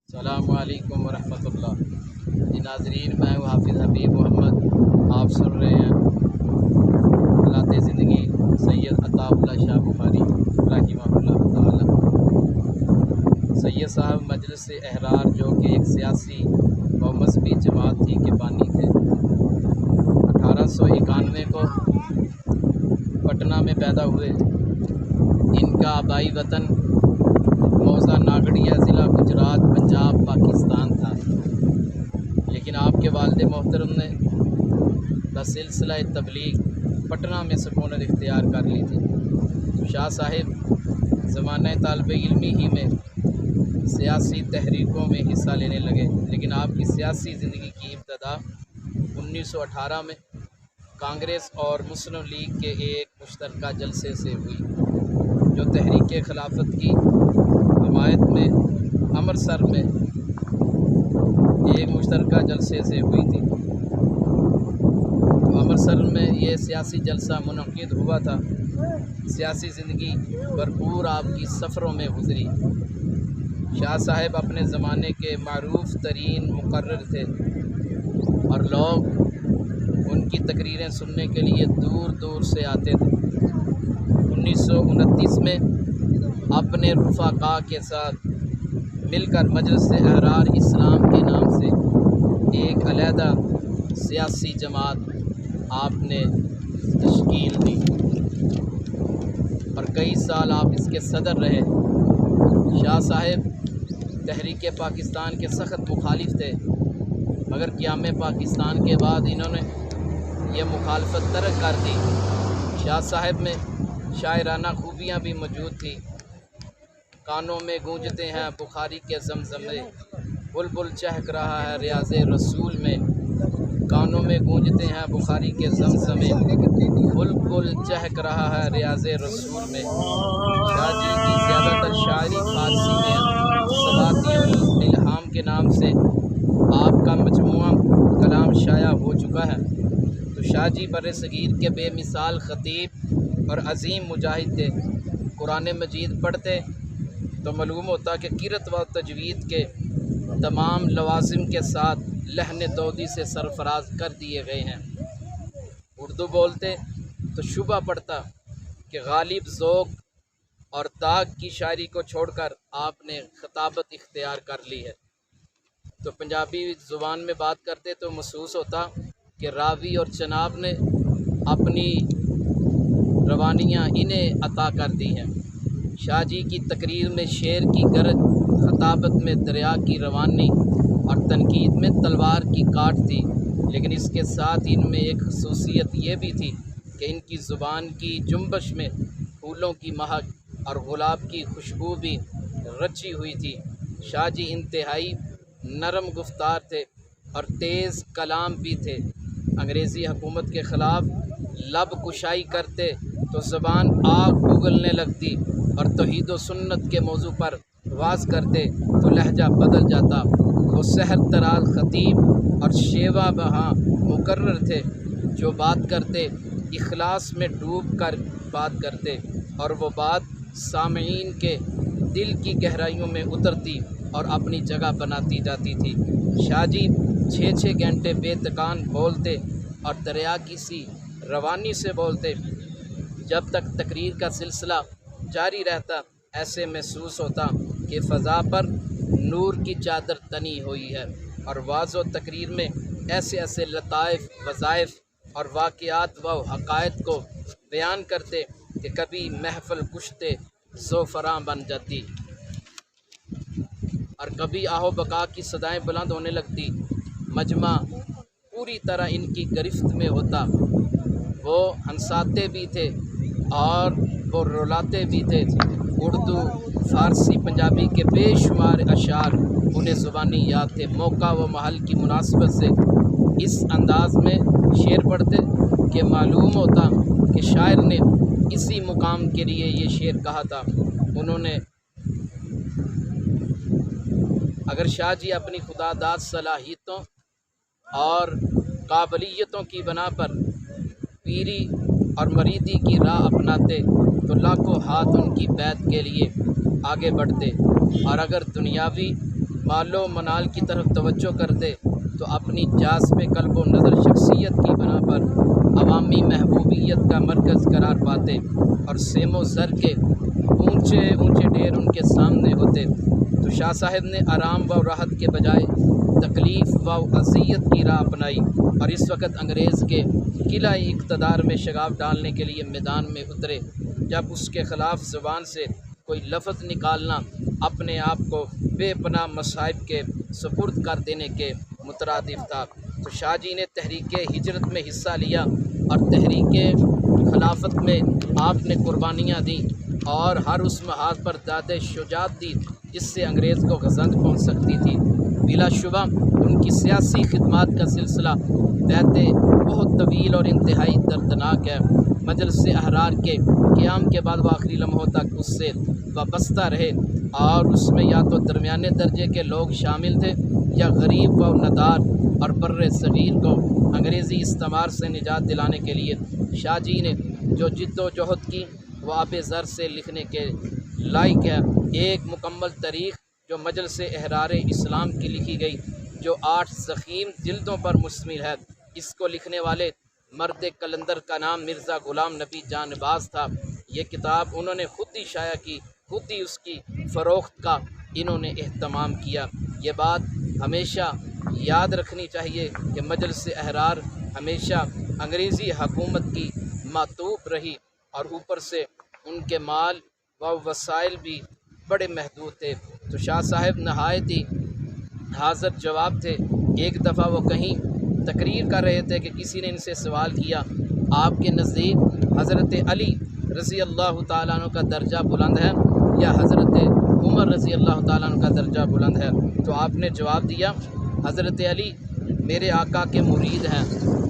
السلام علیکم ورحمۃ اللہ جی ناظرین، میں ہوں حافظ حبیب محمد۔ آپ سن رہے ہیں حالات زندگی سید عطا اللہ شاہ بخاری رحمہ اللہ تعالی۔ سید صاحب مجلس احرار جو کہ ایک سیاسی و مذہبی جماعت تھی کے بانی تھے۔ 1891 کو پٹنہ میں پیدا ہوئے۔ ان کا آبائی وطن موضع ناگڑیا ضلع گجرات پنجاب پاکستان تھا، لیکن آپ کے والد محترم نے بسلسلہ تبلیغ پٹنہ میں سکونت اختیار کر لی تھی۔ شاہ صاحب زمانہ طالب علمی ہی میں سیاسی تحریکوں میں حصہ لینے لگے، لیکن آپ کی سیاسی زندگی کی ابتدا 1918 میں کانگریس اور مسلم لیگ کے ایک مشترکہ جلسے سے ہوئی، جو تحریک خلافت کی حمایت میں امرتسر میں ایک مشترکہ جلسے سے ہوئی تھی۔ امرتسر میں یہ سیاسی جلسہ منعقد ہوا تھا۔ سیاسی زندگی بھرپور آپ کی سفروں میں گزری۔ شاہ صاحب اپنے زمانے کے معروف ترین مقرر تھے اور لوگ ان کی تقریریں سننے کے لیے دور دور سے آتے تھے۔ 1929 میں اپنے رفقاء کے ساتھ مل کر مجلس احرار اسلام کے نام سے ایک علیحدہ سیاسی جماعت آپ نے تشکیل دی اور کئی سال آپ اس کے صدر رہے۔ شاہ صاحب تحریک پاکستان کے سخت مخالف تھے، مگر قیام پاکستان کے بعد انہوں نے یہ مخالفت ترک کر دی۔ شاہ صاحب میں شاعرانہ خوبیاں بھی موجود تھیں۔ کانوں میں گونجتے ہیں بخاری کے زمزمے، بلبل چہک رہا ہے ریاض رسول میں۔ کانوں میں گونجتے ہیں بخاری کے زمزمے، بلبل چہک رہا ہے ریاض رسول میں۔ شاہ جی کی زیادہ تر شاعری فارسی میں سباتی الالہام کے نام سے آپ کا مجموعہ کلام شائع ہو چکا ہے۔ تو شاہ جی برصغیر کے بے مثال خطیب اور عظیم مجاہد تھے۔ قرآن مجید پڑھتے تو معلوم ہوتا کہ قرأت و تجوید کے تمام لوازم کے ساتھ لحن دودی سے سرفراز کر دیے گئے ہیں۔ اردو بولتے تو شبہ پڑتا کہ غالب ذوق اور داغ کی شاعری کو چھوڑ کر آپ نے خطابت اختیار کر لی ہے۔ تو پنجابی زبان میں بات کرتے تو محسوس ہوتا کہ راوی اور جناب نے اپنی روانیاں انہیں عطا کر دی ہیں۔ شاہ جی کی تقریر میں شعر کی گرج، خطابت میں دریا کی روانی اور تنقید میں تلوار کی کاٹ تھی، لیکن اس کے ساتھ ان میں ایک خصوصیت یہ بھی تھی کہ ان کی زبان کی جنبش میں پھولوں کی مہک اور گلاب کی خوشبو بھی رچی ہوئی تھی۔ شاہ جی انتہائی نرم گفتار تھے اور تیز کلام بھی تھے۔ انگریزی حکومت کے خلاف لب کشائی کرتے تو زبان آگ اگلنے لگتی، اور توحید و سنت کے موضوع پر واز کرتے تو لہجہ بدل جاتا۔ وہ سحر تراز خطیب اور شیوا بہاں مقرر تھے، جو بات کرتے اخلاص میں ڈوب کر بات کرتے، اور وہ بات سامعین کے دل کی گہرائیوں میں اترتی اور اپنی جگہ بناتی جاتی تھی۔ شاہ جی 6 گھنٹے بے تکان بولتے اور دریا کی سی روانی سے بولتے۔ جب تک تقریر کا سلسلہ جاری رہتا، ایسے محسوس ہوتا کہ فضا پر نور کی چادر تنی ہوئی ہے، اور واعظ و تقریر میں ایسے ایسے لطائف، وظائف اور واقعات و حقائق کو بیان کرتے کہ کبھی محفل کشتے زوفراں بن جاتی اور کبھی آہو بقا کی صدائیں بلند ہونے لگتی۔ مجمع پوری طرح ان کی گرفت میں ہوتا۔ وہ ہنساتے بھی تھے اور وہ رلاتے بھی تھے۔ اردو، فارسی، پنجابی کے بے شمار اشعار انہیں زبانی یاد تھے۔ موقع و محل کی مناسبت سے اس انداز میں شعر پڑھتے کہ معلوم ہوتا کہ شاعر نے اسی مقام کے لیے یہ شعر کہا تھا۔ انہوں نے اگر شاہ جی اپنی خدا داد صلاحیتوں اور قابلیتوں کی بنا پر پیری اور مریدی کی راہ اپناتے تو لاکھوں ہاتھ ان کی بیعت کے لیے آگے بڑھتے، اور اگر دنیاوی مال و منال کی طرف توجہ کرتے تو اپنی جاذب قلب و نظر شخصیت کی بنا پر عوامی محبوبیت کا مرکز قرار پاتے اور سیم و زر کے اونچے اونچے ڈھیر ان کے سامنے ہوتے، تو شاہ صاحب نے آرام و راحت کے بجائے تکلیف و اذیت کی راہ اپنائی اور اس وقت انگریز کے قلعہ اقتدار میں شگاف ڈالنے کے لیے میدان میں اترے، جب اس کے خلاف زبان سے کوئی لفظ نکالنا اپنے آپ کو بے پناہ مصائب کے سپرد کر دینے کے مترادف تھا۔ تو شاہ جی نے تحریک ہجرت میں حصہ لیا اور تحریک خلافت میں آپ نے قربانیاں دیں اور ہر اس محاذ پر داد شجاعت دی جس سے انگریز کو غزنت پہنچ سکتی تھی۔ بلا شبہ ان کی سیاسی خدمات کا سلسلہ بیت بہت طویل اور انتہائی دردناک ہے۔ مجلس احرار کے قیام کے بعد وہ آخری لمحوں تک اس سے وابستہ رہے اور اس میں یا تو درمیانے درجے کے لوگ شامل تھے یا غریب و ندار اور بر صغیر کو انگریزی استعمار سے نجات دلانے کے لیے شاہ جی نے جو جد و جہد کی وہ آب زر سے لکھنے کے لائق ہے۔ ایک مکمل تاریخ جو مجلس احرار اسلام کی لکھی گئی، جو 8 ضخیم جلدوں پر مشتمل ہے۔ اس کو لکھنے والے مرد قلندر کا نام مرزا غلام نبی جانباز تھا۔ یہ کتاب انہوں نے خود ہی شائع کی، خود ہی اس کی فروخت کا انہوں نے اہتمام کیا۔ یہ بات ہمیشہ یاد رکھنی چاہیے کہ مجلس احرار ہمیشہ انگریزی حکومت کی معطوف رہی اور اوپر سے ان کے مال و وسائل بھی بڑے محدود تھے۔ تو شاہ صاحب نہایت ہی حاضر جواب تھے۔ ایک دفعہ وہ کہیں تقریر کر رہے تھے کہ کسی نے ان سے سوال کیا، آپ کے نزدیک حضرت علی رضی اللہ تعالیٰ عنہ کا درجہ بلند ہے یا حضرت عمر رضی اللہ تعالیٰ عنہ کا درجہ بلند ہے؟ تو آپ نے جواب دیا، حضرت علی میرے آقا کے مرید ہیں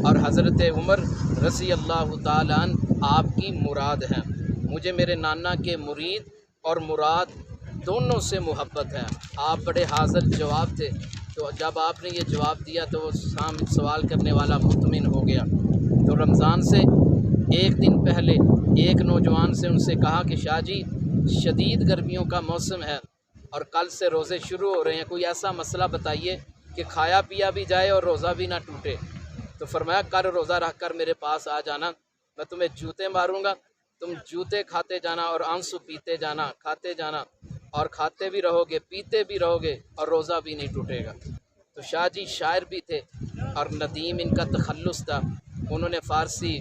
اور حضرت عمر رضی اللہ تعالیٰ عنہ آپ کی مراد ہیں۔ مجھے میرے نانا کے مرید اور مراد دونوں سے محبت ہے۔ آپ بڑے حاضر جواب تھے، تو جب آپ نے یہ جواب دیا تو وہ سوال کرنے والا مطمئن ہو گیا۔ تو رمضان سے ایک دن پہلے ایک نوجوان سے ان سے کہا کہ شاہ جی شدید گرمیوں کا موسم ہے اور کل سے روزے شروع ہو رہے ہیں، کوئی ایسا مسئلہ بتائیے کہ کھایا پیا بھی جائے اور روزہ بھی نہ ٹوٹے۔ تو فرمایا کل روزہ رکھ کر میرے پاس آ جانا، میں تمہیں جوتے ماروں گا، تم جوتے کھاتے جانا اور آنسو پیتے جانا، کھاتے جانا اور کھاتے بھی رہو گے، پیتے بھی رہو گے اور روزہ بھی نہیں ٹوٹے گا۔ تو شاہ جی شاعر بھی تھے اور ندیم ان کا تخلص تھا۔ انہوں نے فارسی،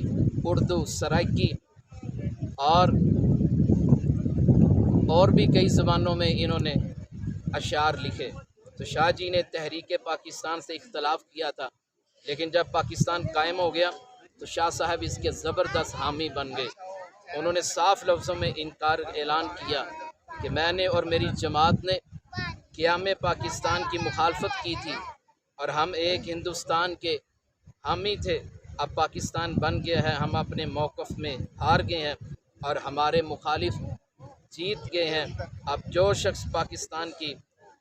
اردو، سرائکی اور بھی کئی زبانوں میں انہوں نے اشعار لکھے۔ تو شاہ جی نے تحریک پاکستان سے اختلاف کیا تھا، لیکن جب پاکستان قائم ہو گیا تو شاہ صاحب اس کے زبردست حامی بن گئے۔ انہوں نے صاف لفظوں میں انکار اعلان کیا کہ میں نے اور میری جماعت نے قیام پاکستان کی مخالفت کی تھی اور ہم ایک ہندوستان کے حامی تھے۔ اب پاکستان بن گیا ہے، ہم اپنے موقف میں ہار گئے ہیں اور ہمارے مخالف جیت گئے ہیں۔ اب جو شخص پاکستان کی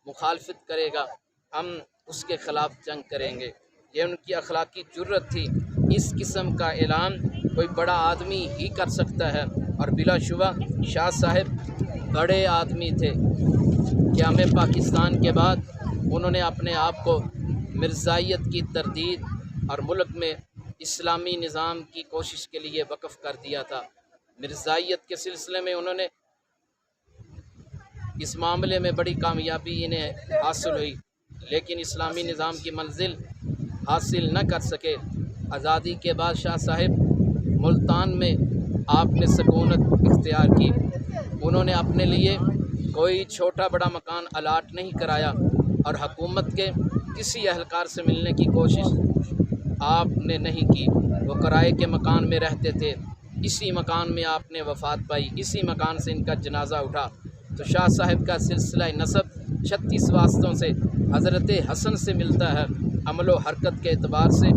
مخالفت کرے گا ہم اس کے خلاف جنگ کریں گے۔ یہ ان کی اخلاقی جرت تھی۔ اس قسم کا اعلان کوئی بڑا آدمی ہی کر سکتا ہے اور بلا شبہ شاہ صاحب بڑے آدمی تھے۔ قیام پاکستان کے بعد انہوں نے اپنے آپ کو مرزائیت کی تردید اور ملک میں اسلامی نظام کی کوشش کے لیے وقف کر دیا تھا۔ مرزائیت کے سلسلے میں انہوں نے اس معاملے میں بڑی کامیابی انہیں حاصل ہوئی، لیکن اسلامی نظام کی منزل حاصل نہ کر سکے۔ آزادی کے بعد شاہ صاحب ملتان میں آپ نے سکونت اختیار کی۔ انہوں نے اپنے لیے کوئی چھوٹا بڑا مکان الاٹ نہیں کرایا اور حکومت کے کسی اہلکار سے ملنے کی کوشش آپ نے نہیں کی۔ وہ کرائے کے مکان میں رہتے تھے، اسی مکان میں آپ نے وفات پائی، اسی مکان سے ان کا جنازہ اٹھا۔ تو شاہ صاحب کا سلسلہ نسب 36 واسطوں سے حضرت حسن سے ملتا ہے۔ عمل و حرکت کے اعتبار سے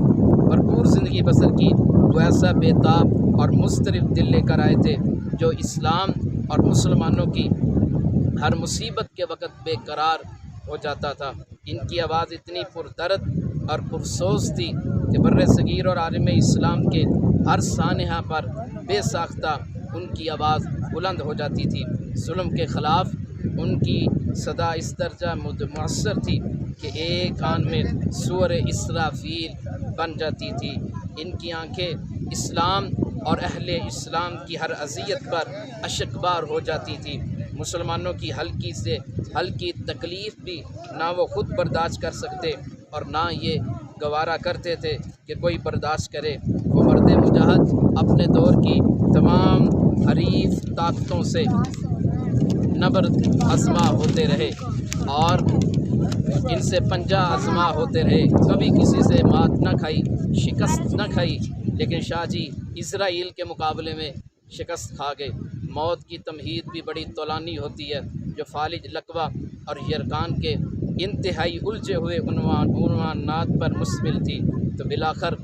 بھرپور زندگی بسر کی، وہ ایسا بیتاب اور مضطرب دل لے کر آئے تھے جو اسلام اور مسلمانوں کی ہر مصیبت کے وقت بے قرار ہو جاتا تھا۔ ان کی آواز اتنی پردرد اور پرسوز تھی کہ بر صغیر اور عالم اسلام کے ہر سانحہ پر بے ساختہ ان کی آواز بلند ہو جاتی تھی۔ ظلم کے خلاف ان کی صدا اس درجہ مؤثر تھی کہ ایک آن میں سور اسرافیل بن جاتی تھی۔ ان کی آنکھیں اسلام اور اہل اسلام کی ہر اذیت پر اشکبار ہو جاتی تھی۔ مسلمانوں کی ہلکی سے ہلکی تکلیف بھی نہ وہ خود برداشت کر سکتے اور نہ یہ گوارا کرتے تھے کہ کوئی برداشت کرے۔ وہ مرد مجاہد اپنے دور کی تمام حریف طاقتوں سے نبرد آزما ہوتے رہے اور ان سے پنجہ آزما ہوتے رہے، کبھی کسی سے مات نہ کھائی، شکست نہ کھائی، لیکن شاہ جی اسرائیل کے مقابلے میں شکست کھا گئے۔ موت کی تمہید بھی بڑی طولانی ہوتی ہے جو فالج، لقوہ اور یرکان کے انتہائی الجھے ہوئے عنوانات پر مشتمل تھی۔ تو بالآخر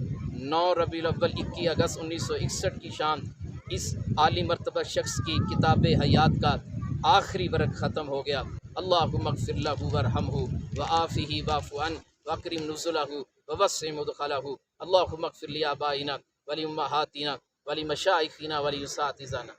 9 ربیع الاول 21 اگست 1961 کی شام اس عالی مرتبہ شخص کی کتاب حیات کا آخری ورق ختم ہو گیا۔ اللہم اغفر لہ وارحمہ وعافہ واعف عنہ واکرم نزلہ ووسع مدخلہ۔ اللہم اغفر لآبائنا ولأمہاتنا ولمشائخنا ولأساتذتنا۔